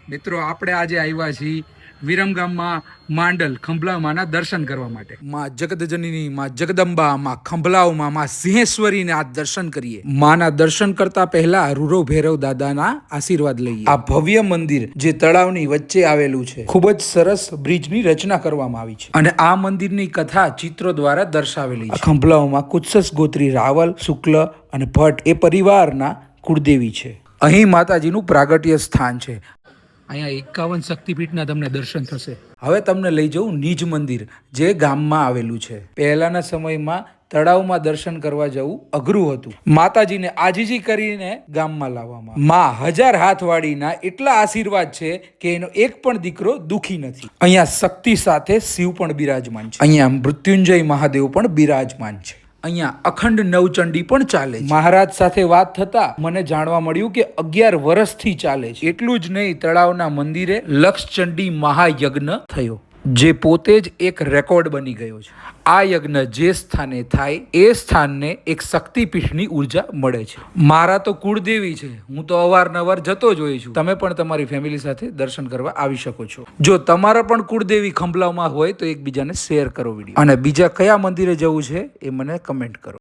મિત્રો આપણે આજે આવ્યા છીએ વિરમગામમાં માંડલ ખંભલામાના દર્શન કરવા માટે. માં જગદજનની, માં જગદંબા, માં ખંભલાઓમાં, માં સિંહેશ્વરીને આ દર્શન કરીએ. માના દર્શન કરતા પહેલા રૂરો ભૈરવ દાદાના આશીર્વાદ લઈએ. આ ભવ્ય મંદિર જે તળાવની વચ્ચે આવેલું છે, ખૂબ જ સરસ બ્રિજની રચના કરવામાં આવી છે અને આ મંદિરની કથા ચિત્રો દ્વારા દર્શાવેલી છે. ખંભલાઓમાં કુત્સસ ગોત્રી રાવલ, શુક્લ અને ભટ્ટ એ પરિવારના કુળદેવી છે. અહીં માતાજીનું પ્રાગટ્ય સ્થાન છે. અહીંયા 51 શક્તિપીઠના તમને દર્શન થશે. હવે તમને લઈ જવું નિજ મંદિર જે ગામમાં આવેલું છે. પહેલાના સમયમાં તળાવમાં દર્શન કરવા જવું અઘરું હતું. માતાજીને આજીજી કરીને ગામમાં લાવવામાં. માં 1000 હાથવાળીના એટલા આશીર્વાદ છે કે એનો એક પણ દીકરો દુખી નથી. અહીંયા શક્તિ સાથે શિવ પણ બિરાજમાન છે. અહીંયા મૃત્યુંજય મહાદેવ પણ બિરાજમાન છે. અહીંયા અખંડ નવચંડી પણ ચાલે છે. મહારાજ સાથે વાત થતા મને જાણવા મળ્યું કે 11 વર્ષથી ચાલે છે. એટલું જ નહીં, તળાવના મંદિરે લક્ષચંડી મહાયજ્ઞ થયો, જે પોતે જ એક રેકોર્ડ બની ગયો છે. આ યજ્ઞ જે સ્થાને થાય એ સ્થાનને એક શક્તિપીઠની ઉર્જા મળે છે. મારા તો કુળદેવી છે, હું તો અવારનવાર જતો જ હોઉં છું. તમે પણ તમારી ફેમિલી સાથે દર્શન કરવા આવી શકો છો. જો તમારા પણ કુળદેવી ખંભલામાં હોય તો એકબીજાને શેર કરો વિડીયો, અને બીજા કયા મંદિરે જવું છે એ મને કમેન્ટ કરો.